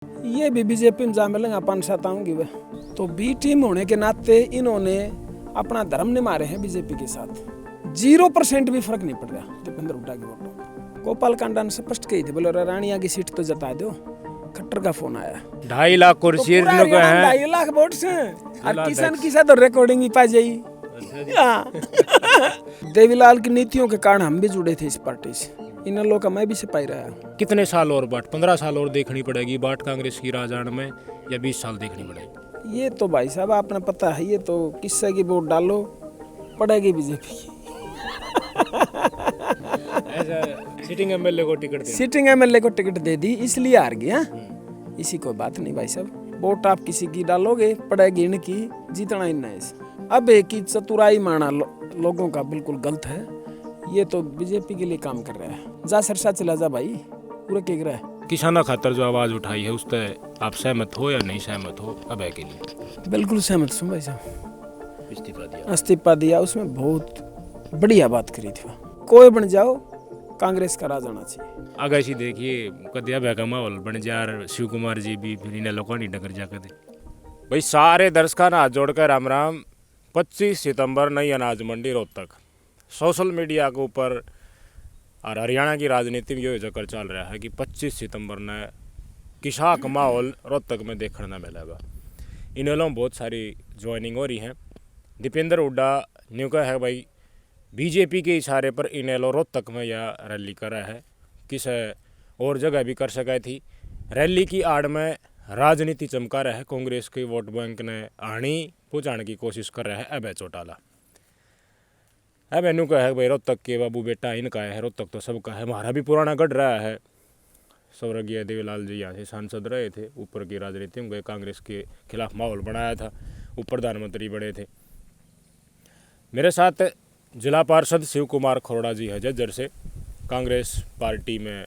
ये भी बीजेपी में जा मिलेंगे 5-7 आऊंगी वह तो बी टीम होने के नाते इन्होंने अपना धर्म निभा रहे हैं बीजेपी के साथ। 0% भी फर्क नहीं पड़ रहा दीपेंद्र हुड्डा की वोटों में। गोपाल कांडा ने स्पष्ट कही थी, बोले रानिया की सीट तो जता दो। खट्टर का फोन आया 2.5 लाख कुर्सी तो 2.5 लाख वोट से और किसान की साथ रिकॉर्डिंग भी पा जाई। देवीलाल की नीतियों के कारण हम भी जुड़े थे इस पार्टी से, इन लोगों का मैं भी सिपाही रहा। कितने साल और बाट 15 साल और देखनी पड़ेगी बाट कांग्रेस की राजधानी में, या 20 साल देखनी पड़ेगी? ये तो भाई साहब आपने पता है, ये तो किससे की वोट डालो पड़ेगी बीजेपी की। ऐसा सिटिंग एमएलए को टिकट दे, सिटिंग एमएलए को टिकट दे दी इसलिए हार गया। इसी कोई बात नहीं भाई साहब, वोट आप किसी की डालोगे पड़ेगी इनकी, जीतना ही नहीं। अब एक ही चतुराई माना लोगों का बिल्कुल गलत है। ये तो बीजेपी के लिए काम कर रहा है। जा सरसा चला जा भाई, पूरा केक रहा है। किसाना खातर जो आवाज उठाई है उससे आप सहमत हो या नहीं सहमत हो? अब है के लिए बिल्कुल सहमत हूँ भाई साहब। इस्तीफा दिया उसमें बहुत बढ़िया बात करी थी। कोई बन जाओ कांग्रेस का राज आना चाहिए। आगे सी देखिए कदिया भैगा माहौल बन जा, शिव कुमार जी भी फिर इन लोगों ने डगर जा कर भाई। सारे दर्शकों हाथ जोड़कर राम राम। 25 सितंबर नई अनाज मंडी रोहतक। सोशल मीडिया के ऊपर और हरियाणा की राजनीति में ये चक्कर चल रहा है कि 25 सितंबर ने किसा का माहौल रोहतक में देखने मिलेगा। इन लोगों बहुत सारी ज्वाइनिंग हो रही है। दीपेंद्र हुड्डा न्यू का है भाई बीजेपी के इशारे पर इन लोग रोहतक में यह रैली कर रहा है, किस और जगह भी कर सका थी। रैली की आड़ में राजनीति चमका रहा है, कांग्रेस के वोट बैंक ने आनी पहुँचाने की कोशिश कर रहा है अभय चौटाला। अब इनू का है भाई रोहतक के बाबू बेटा इनका है, रोहतक तो सबका है, हमारा भी पुराना गढ़ रहा है। स्वर्गीय देवीलाल जी यहाँ से सांसद रहे थे, ऊपर की राजनीति में गए, कांग्रेस के खिलाफ माहौल बनाया था, वो प्रधानमंत्री बने थे। मेरे साथ जिला पार्षद शिव कुमार खोरड़ा जी है जज्जर से। कांग्रेस पार्टी में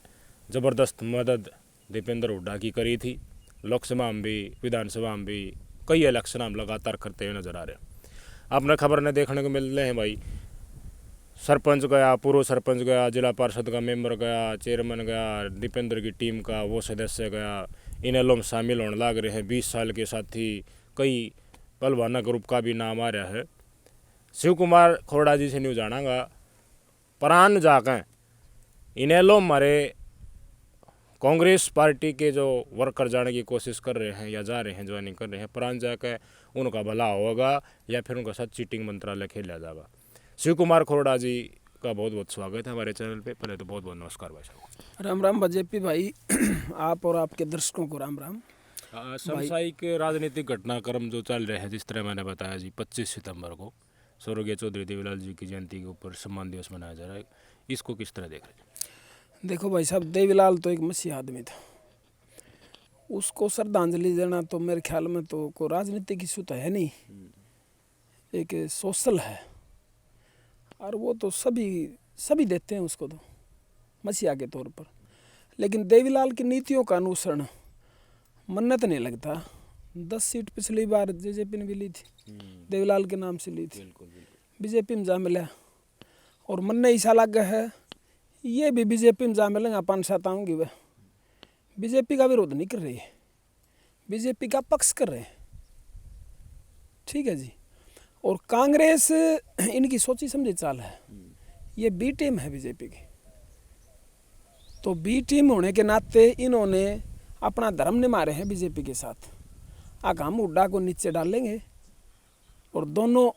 ज़बरदस्त मदद दीपेंद्र हुड्डा की करी थी, लोकसभा में भी विधानसभा में भी कई इलेक्शन हम लगातार करते हुए नजर आ रहे हैं। आपने खबर ने देखने को मिल रहे हैं भाई, सरपंच गया, पूर्व सरपंच गया, जिला पार्षद का मेंबर गया, चेयरमैन गया, दीपेंद्र की टीम का वो सदस्य गया, इन लोग शामिल होने लग रहे हैं। 20 साल के साथी कई पहलवाना ग्रुप का भी नाम आ रहा है। शिव कुमार खोरड़ा जी से न्यू जानागा प्राण जाकर इन लोग हमारे कांग्रेस पार्टी के जो वर्कर जाने की कोशिश कर रहे हैं या जा रहे हैं, ज्वाइनिंग कर रहे हैं, प्राण जाकर उनका भला होगा या फिर उनका साथ चीटिंग मंत्रालय खेला जाएगा। शिव कुमार खोरड़ा जी का बहुत बहुत स्वागत है हमारे चैनल पे। पहले तो बहुत बहुत नमस्कार भाई साहब। राम राम बीजेपी भाई, आप और आपके दर्शकों को राम राम। सामुदायिक राजनीतिक घटनाक्रम जो चल रहे हैं, जिस तरह मैंने बताया जी 25 सितंबर को स्वर्गीय चौधरी देवीलाल जी की जयंती के ऊपर सम्मान दिवस मनाया जा रहा है, इसको किस तरह देख रहे हैं? देखो भाई साहब, देवीलाल तो एक मसीह आदमी था, उसको श्रद्धांजलि देना तो मेरे ख्याल में तो कोई राजनीतिक इशू तो है नहीं, एक सोशल है। और वो तो सभी देते हैं उसको तो मसीहा के तौर पर। लेकिन देवीलाल की नीतियों का अनुसरण मन्नत नहीं लगता। 10 सीट पिछली बार जेजेपी ने भी ली थी, देवीलाल के नाम से ली थी, बीजेपी में जा मिला। और मन ने ऐसा लग है ये भी बीजेपी में जा मिलेंगे 5-7 आऊँगी वह। बीजेपी का विरोध नहीं कर रही है, बीजेपी का पक्ष कर रहे हैं, ठीक है जी। और कांग्रेस इनकी सोची समझी चाल है, ये बी टीम है बीजेपी की। तो बी टीम होने के नाते इन्होंने अपना धर्म निभा रहे हैं बीजेपी के साथ। आगे हम हुड्डा को नीचे डालेंगे और दोनों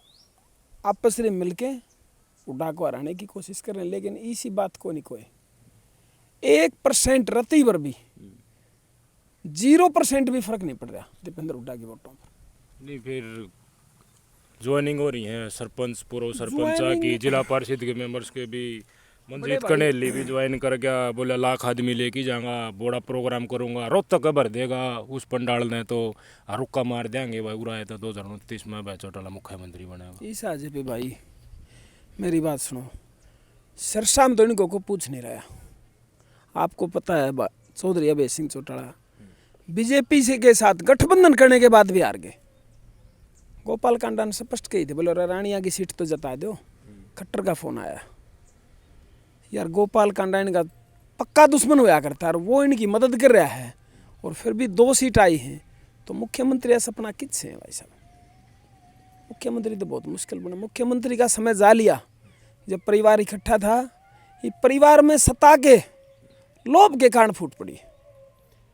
आपस में मिलके हुड्डा को हराने की कोशिश कर रहे हैं। लेकिन इसी बात को नहीं कोई 1% रत्ती भर भी 0% भी फर्क नहीं पड़ रहा दीपेंद्र हुड्डा की वोटों पर। नहीं, फिर ज्वाइनिंग हो रही है, सरपंच पूर्व सरपंच की, जिला पार्षद के मेंबर्स के भी। मंजीत कनेली भी ज्वाइन कर गया, बोला लाख आदमी लेके जाऊंगा, बड़ा प्रोग्राम करूंगा, रोहतक भर देगा उस पंडाल ने तो रुक्का मार देंगे भाई। उड़ाए तो 2029 में भाई चौटाला मुख्यमंत्री बनेगा। इस आज पे भाई मेरी बात सुनो, सरसा में तो इनको को पूछ नहीं रहा। आपको पता है चौधरी अभय सिंह चौटाला बीजेपी से के साथ गठबंधन करने के बाद भी हार गए। गोपाल कांडा ने स्पष्ट कही थी, बोले रानिया की सीट तो जता दो। खट्टर का फोन आया, यार गोपाल कांडा इनका पक्का दुश्मन हुआ करता है और वो इनकी मदद कर रहा है। और फिर भी 2 सीट आई हैं, तो मुख्यमंत्री का सपना किससे है भाई साहब? मुख्यमंत्री तो बहुत मुश्किल बना। मुख्यमंत्री का समय जा लिया जब परिवार इकट्ठा था, ये परिवार में सता के लोभ के कारण फूट पड़ी।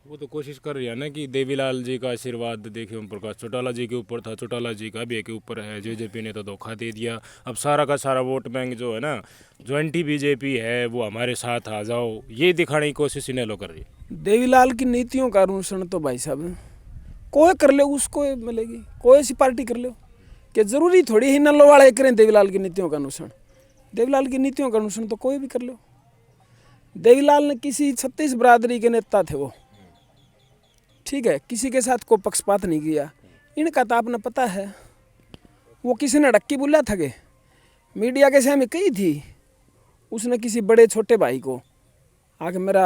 वो तो कोशिश कर रही है ना कि देवीलाल जी का आशीर्वाद देखिए ओम प्रकाश चौटाला जी के ऊपर था, चौटाला जी का भी के ऊपर है। जेजेपी ने तो धोखा दे दिया। अब सारा का सारा वोट बैंक जो है ना, जो एंटी बीजेपी है वो हमारे साथ आ जाओ, ये दिखाने की कोशिश इनेलो कर रही है। देवीलाल की नीतियों का अनुसरण तो भाई साहब कोई कर ले उसको मिलेगी, कोई सी पार्टी कर लो, कि जरूरी थोड़ी ही नल्लो वाले करें देवीलाल की नीतियों का अनुसरण। देवीलाल की नीतियों का अनुसरण तो कोई भी कर लो। देवीलाल ने किसी 36 बरादरी के नेता थे वो, ठीक है, किसी के साथ कोई पक्षपात नहीं किया। इनका तो आपने पता है, वो किसी ने डक्की बुला था कि मीडिया के सामने कही थी, उसने किसी बड़े छोटे भाई को आके मेरा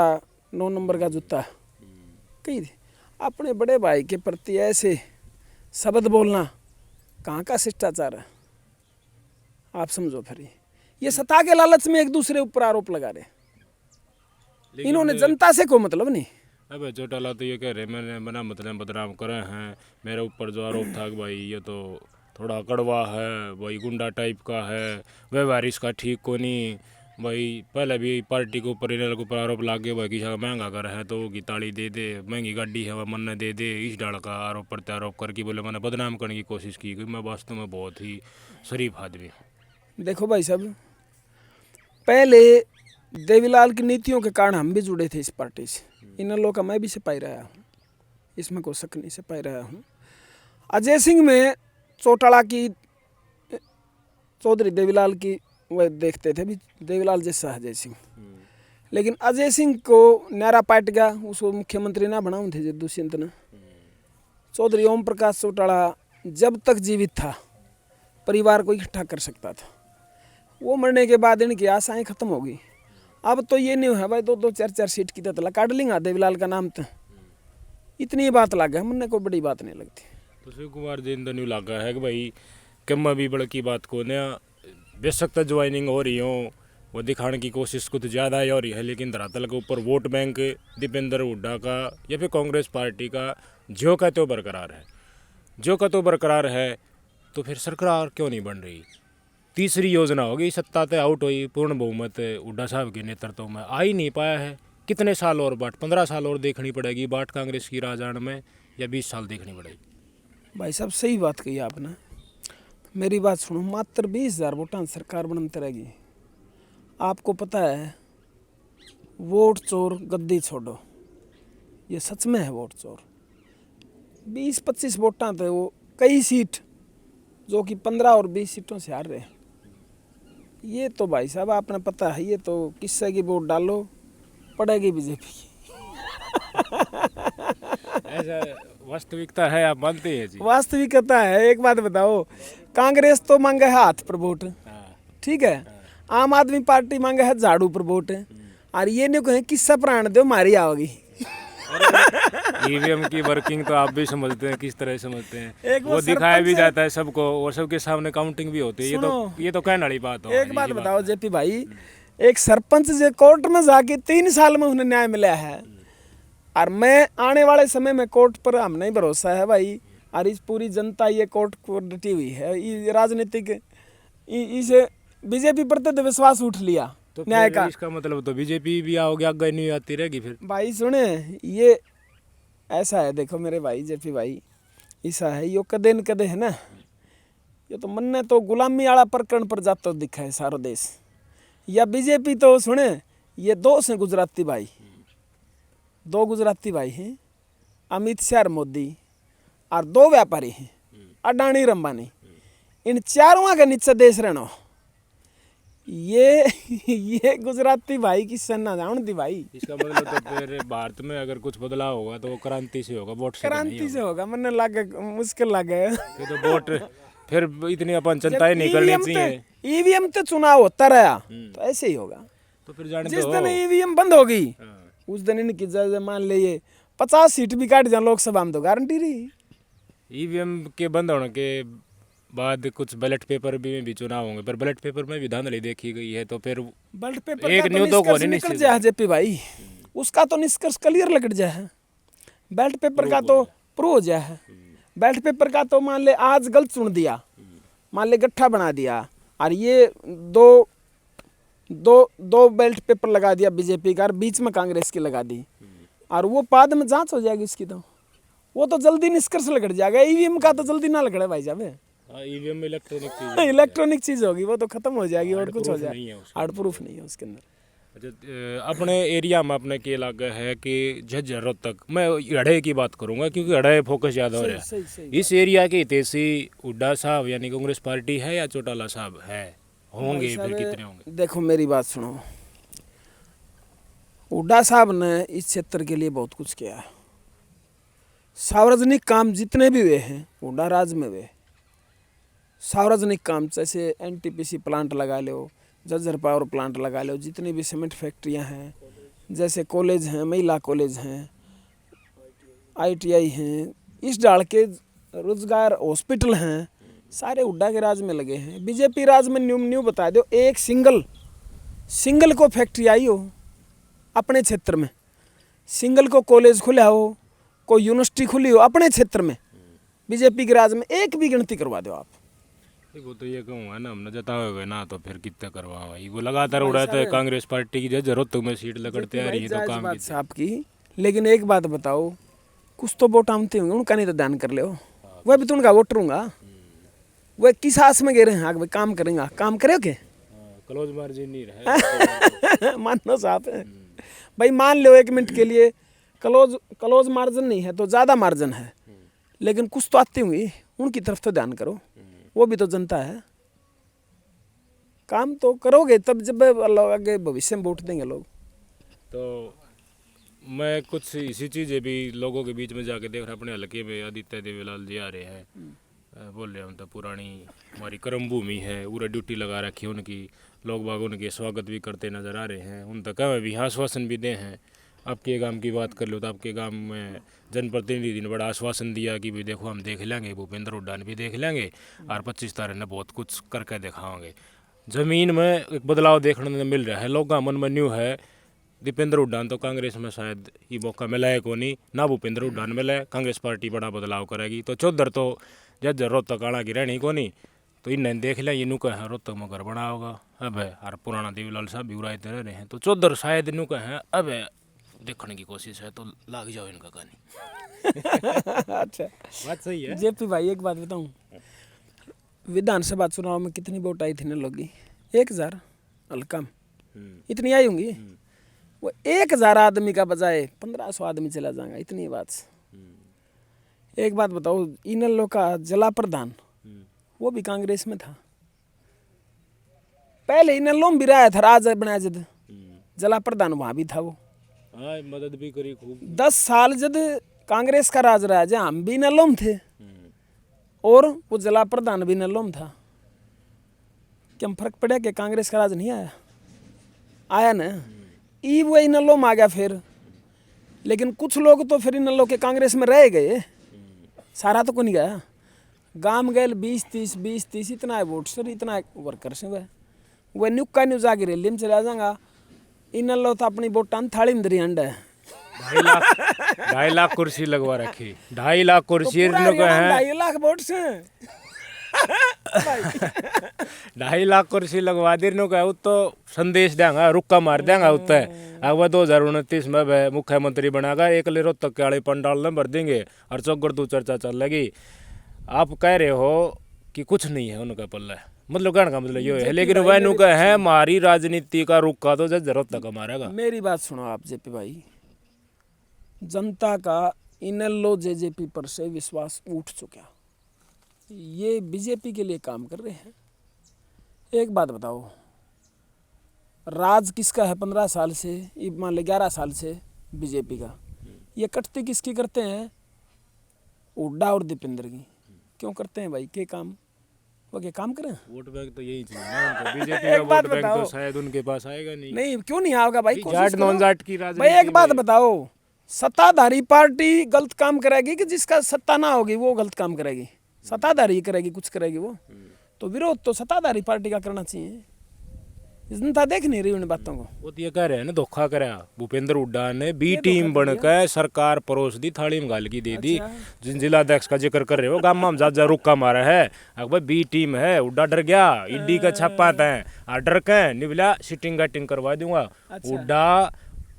9 नंबर का जूता कही थी। अपने बड़े भाई के प्रति ऐसे शब्द बोलना कहाँ का शिष्टाचार है? आप समझो। फिर ये सत्ता के लालच में एक दूसरे ऊपर आरोप लगा रहे। इन्होंने जनता से कोई मतलब नहीं। अब चौटाला तो ये कह रहे मैंने बना मतलब बदनाम करे हैं, मेरे ऊपर जो आरोप था कि भाई ये तो थोड़ा कड़वा है, भाई गुंडा टाइप का है, व्यवहार इसका ठीक को नहीं भाई। पहले भी पार्टी के ऊपर इन्हें ऊपर आरोप लागे भाई किसी का महंगा घर है तो की ताड़ी दे दे, महंगी गाड़ी है वह मन दे दे, इस डाल का आरोप प्रत्यारोप करके बोले मैंने बदनाम करने की कोशिश की। मैं वास्तव में बहुत ही शरीफ आदमी हूँ। देखो भाई साहब, पहले देवीलाल की नीतियों के कारण हम भी जुड़े थे इस पार्टी से। इन लोगों का मैं भी सिपाही रहा हूँ, इसमें कोई शक नहीं, सिपाही रहा हूँ। अजय सिंह में चौटाला की चौधरी देवीलाल की वह देखते थे भी, देवीलाल जैसा अजय सिंह, लेकिन अजय सिंह को न्यारा पाट गया, उसको मुख्यमंत्री ना बनाऊँ थे दुष्यंत ने। चौधरी ओम प्रकाश चौटाला जब तक जीवित था परिवार को इकट्ठा कर सकता था। वो मरने के बाद इनकी आशाएं खत्म हो गई। अब तो ये नहीं है भाई 2-2 4-4 सीट की तला काट लेंगे देवीलाल का नाम तो इतनी बात लगा, हमने कोई बड़ी बात नहीं लगती। तो शिव कुमार जी न्यू लगा है कि भाई कम भी बड़की बात को नया बेशक तो ज्वाइनिंग हो रही हो, वो दिखाने की कोशिश कुछ ज़्यादा ही हो रही है, लेकिन धरातल के ऊपर वोट बैंक दीपेंद्र हुड्डा का या फिर कांग्रेस पार्टी का जो का तो बरकरार है। जो का तो बरकरार है तो फिर सरकार क्यों नहीं बन रही? तीसरी योजना होगी, सत्ता से आउट हुई, पूर्ण बहुमत हुड्डा साहब के नेतृत्व में आ ही नहीं पाया है। कितने साल और बाट, 15 साल और देखनी पड़ेगी बाट कांग्रेस की राजधानी में, या 20 साल देखनी पड़ेगी? भाई साहब सही बात कही आपने, मेरी बात सुनो। मात्र 20,000 वोटां सरकार बनती रहेगी। आपको पता है वोट चोर गद्दी छोड़ो, ये सच में है वोट चोर। 20-25 वोटां थे वो कई सीट जो कि 15 और 20 सीटों से हार रहे। ये तो भाई साहब आपने पता है, ये तो किससे की वोट डालो पड़ेगी बीजेपी की। ऐसा वास्तविकता है, आप मानते हैं जी? वास्तविकता है। एक बात बताओ, कांग्रेस तो मांगे है हाथ पर वोट, ठीक है, आम आदमी पार्टी मांगे है झाड़ू पर वोट, और ये नहीं कहें किस्सा प्राण दो मारी आओगी। ईवीएम की वर्किंग तो आप भी समझते हैं, किस तरह समझते हैं? एक वो दिखाया भी जाता है सबको और सबके सामने काउंटिंग भी होती है। ये तो कहने वाली बात हो। एक बात बताओ जेपी भाई, एक सरपंच जो कोर्ट में जाके 3 साल में उन्हें न्याय मिला है, और मैं आने वाले समय में कोर्ट पर हम नहीं भरोसा है भाई, और इस पूरी जनता ये कोर्ट को डटी हुई है। ये राजनीतिक इसे बीजेपी पर तो विश्वास उठ लिया तो न्याय का। इसका मतलब तो बीजेपी भी आओगे आगे नहीं आती रहेगी फिर? भाई सुने, ये ऐसा है, देखो मेरे भाई जेपी भाई, ऐसा है यो कदे न कदे है ना, ये तो मन ने तो गुलामी वाला प्रकरण पर जाता दिखा है सारा देश। या बीजेपी तो सुने, ये 2 से गुजराती भाई, 2 गुजराती भाई हैं, अमित शाह और मोदी, और 2 व्यापारी हैं अडानी और अंबानी। इन चारों के नीचे देश रहना, ये गुजराती भाई की सन्ना जान दी भाई। इसका मतलब तो फिर भारत में अगर कुछ बदलाव होगा तो वो क्रांति से होगा, वोट से क्रांति से होगा। मैंने लगे मुश्किल लगे तो वोट फिर इतनी अपन जनता ही निकलनी चाहिए। ईवीएम तो चुनाव होता रहा तो ऐसे ही होगा। तो फिर जाने जिस दिन ईवीएम बंद होगी उस दिन इनकी जगह मान लीजिए 50 सीट भी काट जाए लोकसभा में तो गारंटी रही। ईवीएम के बंद होने के बाद कुछ बैलेट पेपर भी चुनाव होंगे, पर बैलेट पेपर में भी धांधली देखी गई है। तो फिर बैलेट पेपर एक का न्यू तो निष्कर्ष निकल जाए जेपी भाई, उसका तो निष्कर्ष क्लियर लग जाए। बैलेट पेपर का तो प्रूव हो गया है। बैलेट पेपर का तो मान ले आज गलत चुन दिया, मान ले गट्ठा बना दिया, और ये दो बैलेट पेपर लगा दिया बीजेपी का और बीच में कांग्रेस की लगा दी, और वो बाद में जांच हो जाएगी इसकी, तो वो तो जल्दी निष्कर्ष लगड़ जाएगा। ईवीएम का तो जल्दी ना लगड़े भाई साहब, ईवीएम में इलेक्ट्रॉनिक इलेक्ट्रॉनिक चीज होगी, वो तो खत्म हो जाएगी और कुछ हो नहीं है जाएगा, उसके हार्ड प्रूफ नहीं है उसके अंदर। अच्छा, अपने एरिया में अपने के लगा है कि झज्जर रोहतक, मैं अड़े की बात करूंगा क्योंकि अड़े फोकस ज़्यादा हो रहा है। सही इस एरिया के हितैषी हुड्डा साहब यानी कांग्रेस पार्टी है या चौटाला साहब है, होंगे फिर कितने होंगे? देखो मेरी बात सुनो, हुड्डा साहब ने इस क्षेत्र के लिए बहुत कुछ किया है। सार्वजनिक काम जितने भी हुए हैं हुड्डा राज में हुए, सार्वजनिक काम जैसे एनटीपीसी प्लांट लगा लो, जर्जर पावर प्लांट लगा लो, जितनी भी सीमेंट फैक्ट्रियां हैं, जैसे कॉलेज हैं, महिला कॉलेज हैं, आईटीआई हैं, इस डाल के रोजगार हॉस्पिटल हैं, सारे हुड्डा के राज में लगे हैं। बीजेपी राज में न्यू बता दो, एक सिंगल को फैक्ट्री आई हो अपने क्षेत्र में, सिंगल को कॉलेज खुला हो, कोई यूनिवर्सिटी खुली हो अपने क्षेत्र में, बीजेपी के राज में एक भी गिनती करवा दो आप। वो तो ये कहूँगा ना, हमने जताओगे ना तो फिर कितना करवाओ, वो लगातार उड़ाते हैं कांग्रेस पार्टी की जरूरत में सीट लगड़ते आ रही है तो काम बात साहब की। लेकिन एक बात बताओ, कुछ तो वोट आमते होंगे, उनका नहीं तो ध्यान कर ले, वह भी तो उनका वोटर हूँगा, वह किस आस में गे रहे हैं आगे भाई काम करेंगे, काम करे के क्लोज मार्जिन नहीं रहे मानो साहब भाई, मान लो 1 मिनट के लिए क्लोज मार्जिन नहीं है तो ज़्यादा मार्जिन है, लेकिन कुछ तो आती होंगी, उनकी तरफ तो ध्यान करो, वो भी तो जनता है। काम तो करोगे तब जब आगे भविष्य में वोट देंगे लोग। तो मैं कुछ इसी चीज़ें भी लोगों के बीच में जाके देख रहा, अपने हल्के में आदित्य देवीलाल जी आ रहे हैं, बोल रहे हम तो पुरानी हमारी कर्म भूमि है, पूरा ड्यूटी लगा रखी है उनकी, लोग बाग उनके स्वागत भी करते नज़र आ रहे हैं, उन तक भी आश्वासन भी दे हैं। आपके गांव की बात कर लो तो आपके गांव में जनप्रतिनिधि ने बड़ा आश्वासन दिया कि भाई देखो हम देख लेंगे, भूपेंद्र हुड्डा ने भी देख लेंगे और 25 तारीख ने बहुत कुछ करके दिखाओगे। ज़मीन में एक बदलाव देखने को मिल रहा है, लोग का मन में न्यू है। दीपेंद्र हुड्डा तो कांग्रेस में शायद ये मौका मिला है को नहीं ना, भूपेंद्र हुड्डा ने मिला है, कांग्रेस पार्टी बड़ा बदलाव करेगी। तो चौधर तो जब रोहतक आना की रहनी को नहीं, तो इन्हें देख लिया, इनू का है रोहतक में घर बना होगा अब है, और पुराना देवीलाल साहब भी उड़ाते रह रहे हैं, तो चौधर शायद इनू का है अब है, देखने की कोशिश है तो लाग जाओ इनका कहानी। अच्छा बात सही है। जेपी भाई एक बात बताऊं, विधानसभा चुनाव में कितनी वोट आई थी ना लोग की? 1000 हल्का इतनी आई होंगी। वो 1000 आदमी का बजाय 1500 आदमी चला जाएगा, इतनी बात। एक बात बताओ, इन लोग का जिला प्रधान वो भी कांग्रेस में था, पहले इन लोग भी रहा था, राज बनाया जद जिला प्रधान वहाँ भी था, वो मदद भी करी खूब। 10 साल जब कांग्रेस का राज रहा, जहाँ हम भी नलोम थे और वो जिला प्रधान भी नलोम था, क्या फर्क पड़ा कि कांग्रेस का राज नहीं आया? आया ना, ई वो इन नलोम आ गया फिर। लेकिन कुछ लोग तो फिर इन नलों के कांग्रेस में रह गए, सारा तो को नहीं गया। गांव गए 20-30 इतना है वोट सर, इतना वर्कर से वह न्यूक का न्यूज आगे रैली में चला जाएगा। इन लो तो अपनी वोटां थाली में दरी अंडा है। 2.5 लाख कुर्सी लगवा रखी, 2.5 लाख कुर्सी तो 2.5 लाख वोट से 2.5 लाख कुर्सी लगवा दी का, तो संदेश देंगा, रुक्का मार देंगा उत्ते। अब 2029 में मुख्यमंत्री बनाकर एक ले रोहतक के आड़े पंडाल न भर देंगे और चौगड़ तू चर्चा चल लगी। आप कह रहे हो कि कुछ नहीं है उनका पल्ला, मतलब कहने का मतलब ये है, लेकिन वह नुका है हमारी राजनीति का रुका तो जरूरत तक मारेगा। मेरी बात सुनो आप जेपी भाई, जनता का इनलो जेजेपी पर से विश्वास उठ चुका, ये बीजेपी के लिए काम कर रहे हैं। एक बात बताओ, राज किसका है 15 साल से, मान ले 11 साल से बीजेपी का, ये कटती किसकी करते हैं? हुड्डा और दीपेंद्र की। क्यों करते हैं भाई? के काम वो के काम करें? वोट बैंक तो यही चीज है, बीजेपी का वोट बैंक तो शायद उनके पास आएगा नहीं। क्यों नहीं आएगा भाई? जाट नॉन जाट की राजनीति। भाई एक बात बताओ, सत्ताधारी पार्टी गलत काम करेगी कि जिसका सत्ता ना होगी वो गलत काम करेगी? सत्ताधारी करेगी, कुछ करेगी वो, तो विरोध तो सत्ताधारी पार्टी का करना चाहिए। जनता देख नहीं रही उन बातों को। वो तो ये कह रहे हैं ना, धोखा करा भूपेंद्र हुड्डा ने, बी ये टीम धोखा बनकर सरकार परोस दी, थाली में गाल की दे दी। अच्छा। जिन जिलाध्यक्ष का जिक्र कर रहे हो, गामा में जा रुक्का मारा है, अब भाई बी टीम है, हुड्डा डर गया, ईडी का छापा था, डर के निबला सिटिंग गटिंग करवा दूंगा। अच्छा। हुड्डा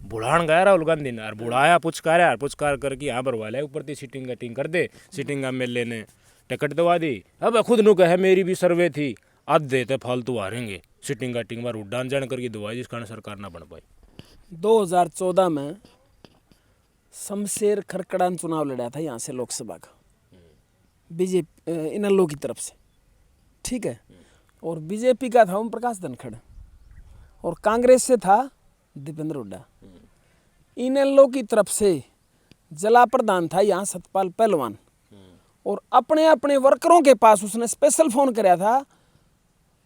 बुढ़ान गया राहुल गांधी ने, और बुढ़ाया पुचकारा, पुचकार करके यहाँ भरवा लिया ऊपर, सिटिंग गटिंग कर दे, सिटिंग एमएलए ने टिकट दवा दी। अब खुद नु कहे मेरी भी सर्वे थी, आधे तो फालतू हारेंगे, सिटिंग गटिंग बार उड्डान जान करके दवाई, जिस कारण सरकार ना बन पाई। 2014 में शमशेर खरकड़ान चुनाव लड़ा था यहाँ से लोकसभा का, बीजेपी इनेलो की तरफ से, ठीक है। और बीजेपी का था ओम प्रकाश धनखड़, और कांग्रेस से था दीपेंद्र हुड्डा। इनेलो की तरफ से जिला प्रधान था यहाँ सतपाल पहलवान, और अपने अपने वर्करों के पास उसने स्पेशल फोन कराया था,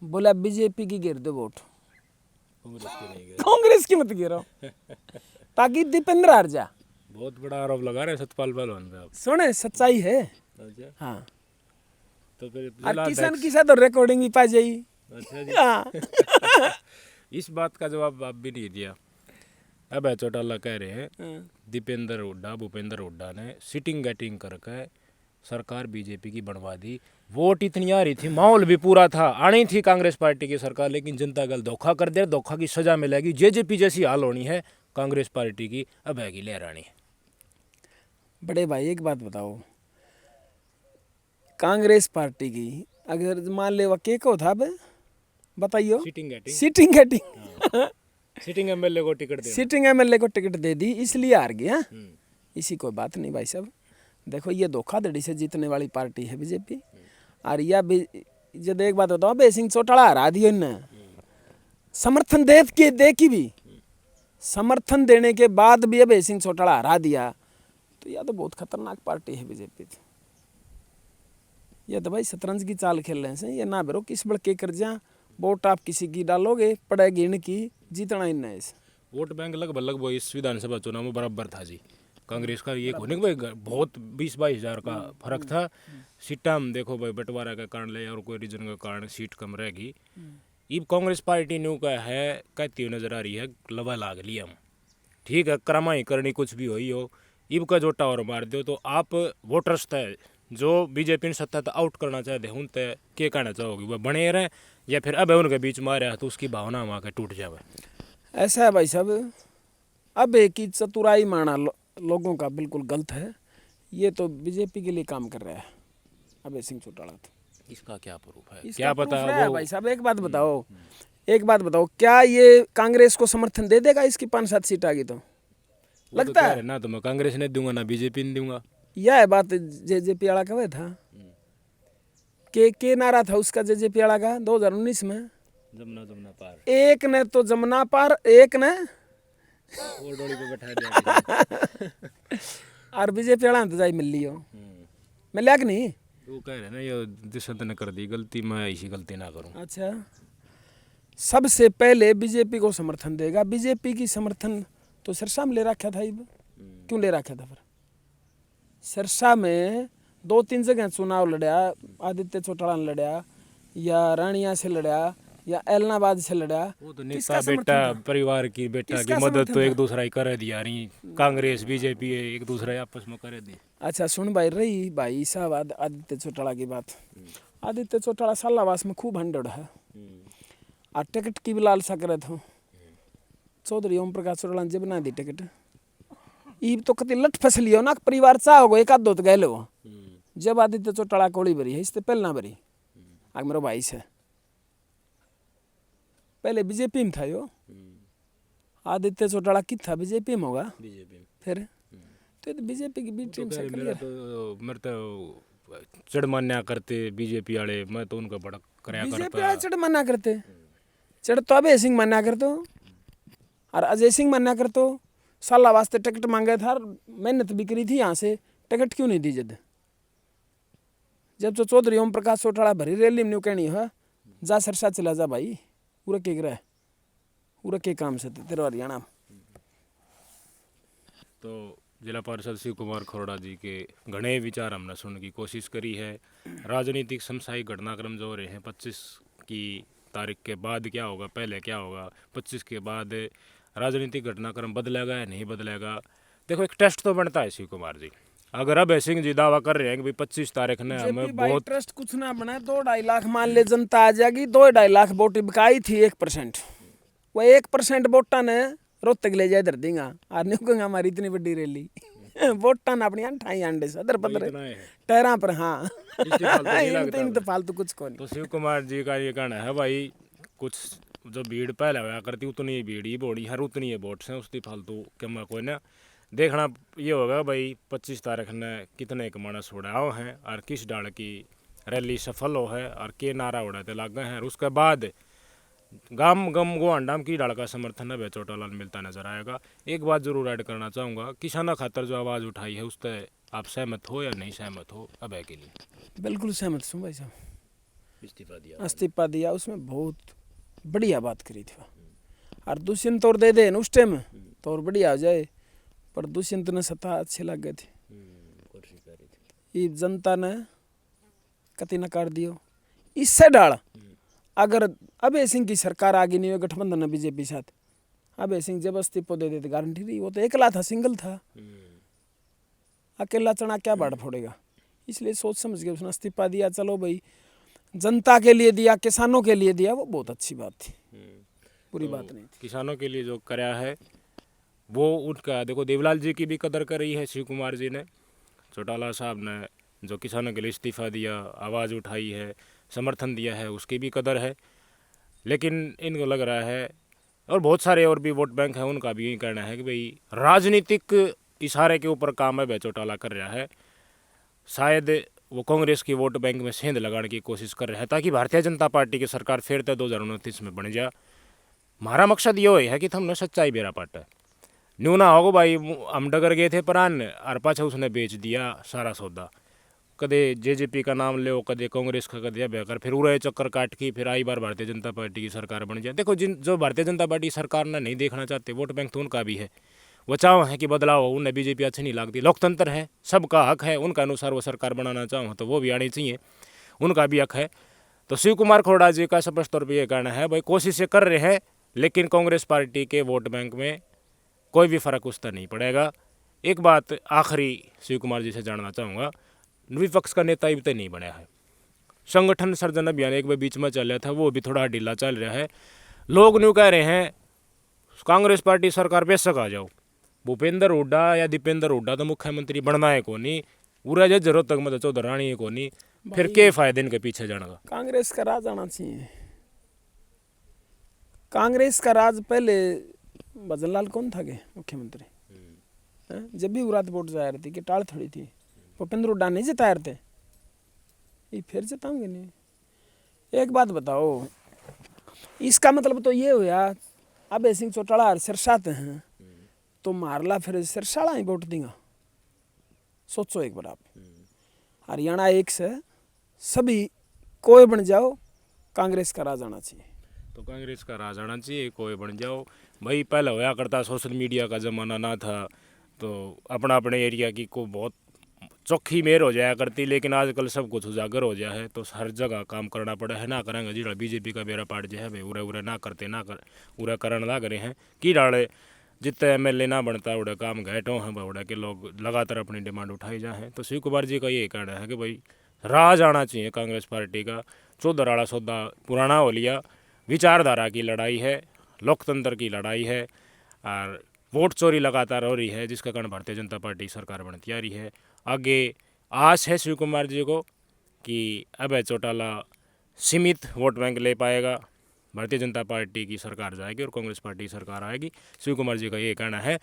बोला बीजेपी की गिर दो वोट, कांग्रेस की मत गिरो, ताकि दीपेंद्र हार जा। बहुत बड़ा आरोप लगा रहे सतपाल पहलवान पे आप। सुने, सच्चाई है। अच्छा, हाँ, तो फिर और किसान की साथ रिकॉर्डिंग भी पा जाई। अच्छा जी। हाँ। इस बात का जवाब आप भी नहीं दिया। अब है चौटाला कह रहे हैं हाँ। दीपेंद्र हुड्डा, भूपेंद्र हुड्डा ने सिटिंग गैटिंग करके सरकार बीजेपी की बनवा दी। वोट इतनी आ रही थी, माहौल भी पूरा था, आनी थी कांग्रेस पार्टी की सरकार, लेकिन जनता कल धोखा कर दे, धोखा की सजा मिलेगी। जेजेपी जैसी हाल होनी है कांग्रेस पार्टी की, अब है की लहरानी है। बड़े भाई एक बात बताओ, कांग्रेस पार्टी की अगर मान ले के को था बे, बताइयो। Sitting getting, sitting getting, sitting MLA को टिकट दे, सीटिंग एमएलए को टिकट दे दी, इसलिए हार गया। इसी कोई बात नहीं भाई साहब, देखो ये धोखाधड़ी से जीतने वाली पार्टी है बीजेपी। और यह जब एक बात बताओ, अभय सिंह चौटाला हरा दिया इनने, समर्थन दे की भी, समर्थन देने के बाद भी अभय सिंह चौटाला हरा दिया, तो यह तो बहुत खतरनाक पार्टी है बीजेपी। ये तो भाई शतरंज की चाल खेल रहे हैं, ये ना भरो किस बड़ के कर जा, वोट आप किसी की डालोगे, पड़ेगी इनकी, जीतना इन है। वोट बैंक लगभग इस विधानसभा चुनाव में बराबर था जी। कांग्रेस का ये होने भाई बहुत 20-22 हज़ार का फर्क था। सीटा में देखो भाई बंटवारा के कारण ले और कोई रीजन के कारण सीट कम रहेगी। अब कांग्रेस पार्टी न्यू का है कहती हुई नजर आ रही है, लवा लाग लिया हम, ठीक है, कमाई करनी कुछ भी हुई हो, इब का जोटा और मार दो तो आप वोटर्स तय जो बीजेपी ने सत्ता आउट करना चाहते हैं उन तय क्या कहना चाहोगे, वह बने रहे या फिर अब उनके बीच में आ रहा है तो उसकी भावना वहाँ के टूट जाए? ऐसा है भाई साहब, अब एक ही चतुराई माना लोगों का बिल्कुल गलत है। ये तो बीजेपी के लिए काम कर रहा है अभय सिंह चौटाला। तो इसका क्या प्रूफ है, इसका क्या प्रूफ पता है वो? भाई साहब, एक बात बताओ, एक बात बताओ, क्या ये कांग्रेस को समर्थन दे देगा इसकी 5-7 सीट आ गई तो? लगता तो है ना तो मैं कांग्रेस ने दूंगा ना बीजेपी ने दूंगा। यह है बात। जेजेपी वाला कब था के नारा था उसका, जेजेपी वाला का 2019 में, जमुना जमुना पार, एक ने तो जमुना पार, एक ने वो डोली पे बैठा दिया। और बीजेपी वाला तो जाई मिल लियो, मिल लिया कि नहीं? वो कह रहे ना ये दिशंत ने कर दी गलती, मैं ऐसी गलती ना करूं। अच्छा, सबसे पहले बीजेपी को समर्थन देगा। बीजेपी की समर्थन तो सिरसा में ले रखा था, क्यों ले रखा था? फिर सिरसा में 2-3 जगह चुनाव लड़ा, आदित्य चौटाला ने लड़ा, या रानिया से लड़ा, या एलनाबाद से लड़ा। वो तो नेता बेटा परिवार की बेटा की मदद तो एक दूसरा ही कर दिया रही, कांग्रेस बीजेपी एक दूसरा आपस में कर दी। अच्छा सुन भाई, रही भाई साहब आदित्य चौटाला की बात, आदित्य चौटाला सालावास में खूब हंडड़ है, और टिकट की भी लालसा करे थे। चौधरी ओम प्रकाश चौटाला ने जब बना दी टिकट, ईब तो कति लट फसली हो ना, परिवार चाहोगे एक आध दो तो गए लो। जब आदित्य चौटाला कोड़ी भरी है, इससे पहले ना भरी, आग मेरा भाई से पहले बीजेपी में था यो। आदित्य चौटाला की था बीजेपी में होगा, बीजेपी फिर तो बीजेपी की बी टीम से मेरा तो मेरे तो चढ़ मान्या करते बीजेपी वाले, मैं तो उनका बड़ा कराया बीजेपी करता। वाले चढ़ मना करते, चढ़ तो अभय सिंह मना करते और अजय सिंह मना करते। साला वास्ते टिकट मांगा था, मेहनत भी करी थी, यहाँ से टिकट क्यों नहीं दी? जब तो चौधरी ओम प्रकाश चौटाला भरी रैली में न्यू कहनी है, जा सरसा चला जा भाई, पूरा के गिरा पूरा के काम से तेरे हरियाणा। तो जिला पार्षद शिव कुमार खरोड़ा जी के घने विचार हमने सुनने की कोशिश करी है। राजनीतिक समसायिक घटनाक्रम जो हो रहे हैं 25 की तारीख के बाद क्या होगा, पहले क्या होगा, 25 के बाद राजनीतिक घटनाक्रम बदलेगा या नहीं बदलेगा। देखो एक टेस्ट तो बनता है शिव कुमार जी। अगर अब सिंह जी दावा कर रहे हैं कि भाई 25 तारीख ने हमें भाई बहुत ट्रस्ट कुछ ना बना, 2-2.5 लाख मान ले जनता आ जाएगी, 2-2.5 लाख वोट बिकाई थी 1%। वो 1% वोटा ने रोहतक ले जाए, इधर देंगा और नहीं कहूँगा हमारी इतनी बड़ी रैली वोटा ने अपनी ठाई अंडे सदर पदर टहरा पर। हाँ इन तो फालतू कुछ को नहीं। तो शिव कुमार जी का ये कहना है भाई कुछ जो भीड़ पहले हुआ करती उतनी ही भीड़ ही बोड़ी हर उतनी ही वोट से उसकी फालतू के मैं कोई ना देखना ये होगा भाई 25 तारीख ने कितने एक मानस उड़ाओ हैं और किस डाल की रैली सफल हो है और के नारा उड़ाते लाग गए हैं। और उसके बाद गाम गम गोंडाम की डाल का समर्थन है चौटाला मिलता नजर आएगा। एक बात जरूर ऐड करना चाहूँगा, किसानों खातर जो आवाज़ उठाई है उससे आप सहमत हो या नहीं सहमत हो? अब है के लिए बिल्कुल सहमत हूँ भाई साहब। इस्तीफा दिया उसमें बहुत बढ़िया बात करी थी। और दुष्यंत और दे दे उस टाइम तो और बढ़िया हो जाए, पर दुष्यंत ने सत्ता अच्छे लग गए थे, ये जनता ने कति नकार दियो। इससे डाल अगर अभय सिंह की सरकार आगे नहीं हुई गठबंधन में बीजेपी साथ, अभय सिंह जब इस्तीफा दे देते गारंटी रही। वो तो अकेला था, सिंगल था, अकेला चना क्या बाढ़ फोड़ेगा। इसलिए सोच समझ के उसने इस्तीफा दिया। चलो भाई जनता के लिए दिया, किसानों के लिए दिया, वो बहुत अच्छी बात थी, बुरी बात नहीं थी। किसानों के लिए जो कराया है वो उनका देखो देवलाल जी की भी कदर करी है शिव कुमार जी ने। चौटाला साहब ने जो किसानों के लिए इस्तीफा दिया, आवाज़ उठाई है, समर्थन दिया है, उसकी भी कदर है। लेकिन इनको लग रहा है और बहुत सारे और भी वोट बैंक हैं उनका भी यही कहना है कि भाई राजनीतिक इशारे के ऊपर काम है चौटाला कर रहा है। शायद वो कांग्रेस की वोट बैंक में सेंध लगाने की कोशिश कर रहा है ताकि भारतीय जनता पार्टी की सरकार फिर 2029 में बन जाए। हमारा मकसद ये है कि हमने सच्चाई बेरा पाटा न्यू ना होगो भाई। हम डगर गए थे परान और पाछा उसने बेच दिया सारा सौदा, कदे जेजेपी का नाम ले, कदे कांग्रेस का, कदे बेकर, फिर उड़े चक्कर काट की फिर आई बार भारतीय जनता पार्टी की सरकार बन जाए। देखो जो भारतीय जनता पार्टी सरकार ने नहीं देखना चाहते, वोट बैंक तो उनका भी है, वो चाहो है कि बदलाव हो, उन्हें बीजेपी अच्छी नहीं लगती। लोकतंत्र है, सबका हक है, उनका अनुसार वो सरकार बनाना चाहो तो वो भी आनी चाहिए, उनका भी हक है। तो शिव कुमार खोड़ा जी का स्पष्ट तौर पर यह कहना है भाई कोशिशें कर रहे हैं लेकिन कांग्रेस पार्टी के वोट बैंक में कोई भी फर्क उसका नहीं पड़ेगा। एक बात आखिरी शिव कुमार जी से जानना चाहूँगा, विपक्ष का नेता भी तो नहीं बना है, संगठन सर्जन अभियान एक बार बीच में चल रहा था, वो भी थोड़ा ढीला चल रहा है। लोग न्यू कह रहे हैं कांग्रेस पार्टी सरकार बेशक आ जाओ, भूपेंद्र हुड्डा या दीपेंद्र हुड्डा तो मुख्यमंत्री बनना है को नहीं, पूरा जरूरत तक मतलब चौधरानी है को नहीं, फिर के फायदे इनके पीछे जाने का? कांग्रेस का राज आना चाहिए। कांग्रेस का राज पहले भजनलाल कौन था के मुख्यमंत्री, जब भी उरात वोट जाया रही थी कि टाल थोड़ी थी, भूपेंद्र हुड्डा नहीं जिताए थे, ये फिर जिताऊंगे नहीं। एक बात बताओ, इसका मतलब तो ये हुआ अभय सिंह चौटाला और सिरसाते हैं तो मारला फिर सिरसाला ही वोट देगा। सोचो एक बार आप, हरियाणा एक से सभी कोई बन जाओ, कांग्रेस का राज आना चाहिए। तो कांग्रेस का राज आना चाहिए, कोई बन जाओ भाई। पहले होया करता सोशल मीडिया का ज़माना ना था तो अपना अपने एरिया की को बहुत चौखी मेर हो जाया करती, लेकिन आजकल सब कुछ उजागर हो गया है तो हर जगह काम करना पड़ा है। ना करेंगे जी बीजेपी का बेरा पार्ट जो है भाई उरे उरे ना करते ना कर उरे करन लग रहे हैं कि डाले जितने MLA ना बनता उड़े काम घटों हैं उड़े के लोग लगातार अपनी डिमांड उठाई जाए। तो शिव कुमार जी का ये कहना है कि भाई राज आना चाहिए कांग्रेस पार्टी का। 14 वाला सौदा पुराना हो लिया, विचारधारा की लड़ाई है, लोकतंत्र की लड़ाई है और वोट चोरी लगातार हो रही है जिसका कारण भारतीय जनता पार्टी सरकार बनती आ रही है। आगे आस है शिव कुमार जी को कि अभय चौटाला सीमित वोट बैंक ले पाएगा, भारतीय जनता पार्टी की सरकार जाएगी और कांग्रेस पार्टी की सरकार आएगी। शिव कुमार जी का ये कहना है।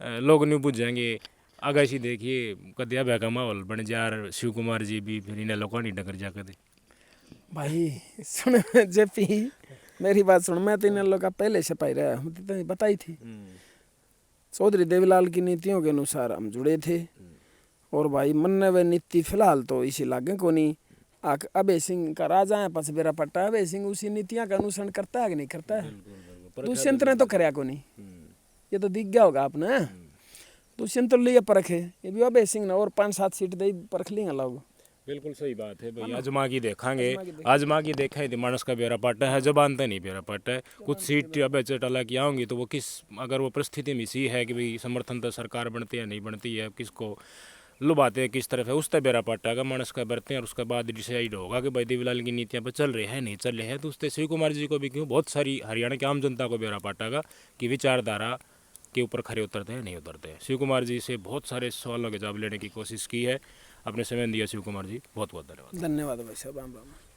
लोग न्यू बुझ जाएंगे आगे सी देखिए कदे अभय का माहौल बन जा, शिव कुमार जी भी फिर इन्हें लोगों नहीं डकर जा कदे। भाई सुन जेपी मेरी बात सुन, मैं तो इन लोग का पहले से पाई रहा हूँ, तो बताई थी चौधरी देवीलाल की नीतियों के अनुसार हम जुड़े थे और भाई मन व नीति फिलहाल तो इसी लागे को नहीं। अभय सिंह का राजा है पस बेरा पट्टा, अभय सिंह उसी नीतियाँ का अनुसरण करता है कि नहीं करता है? दुष्यंत ने तो कराया को नहीं, ये तो दिख गया होगा आपने। दुष्यंत तो लिए परखे, ये भी अभय सिंह ने और 5-7 सीट दे परख लेंगे लोग। बिल्कुल सही बात है भाई। आजमा की देखेंगे, आजमा की देखें तो मानस का बेरा पाटा है, जबान तो नहीं बेरा पाटा है। कुछ सीट अब चटला की आऊँगी तो वो किस, अगर वो परिस्थिति में सी है कि भाई समर्थन तो सरकार बनती है नहीं बनती है, किसको लुभाते हैं किस तरफ है, उस तरह बेरा पाटा का मानस का बरते हैं। और उसके बाद डिसाइड होगा कि भाई देवीलाल की नीतियाँ पर चल रहे हैं नहीं चल रहे हैं। तो उससे शिव कुमार जी को भी क्यों, बहुत सारी हरियाणा की आम जनता को बेरा पाटा का कि विचारधारा के ऊपर खड़े उतरते हैं नहीं उतरते हैं। शिव कुमार जी से बहुत सारे सवालों के जवाब लेने की कोशिश की है, अपने समय दिया शिव कुमार जी, बहुत बहुत धन्यवाद। धन्यवाद भाई साहब, राम राम।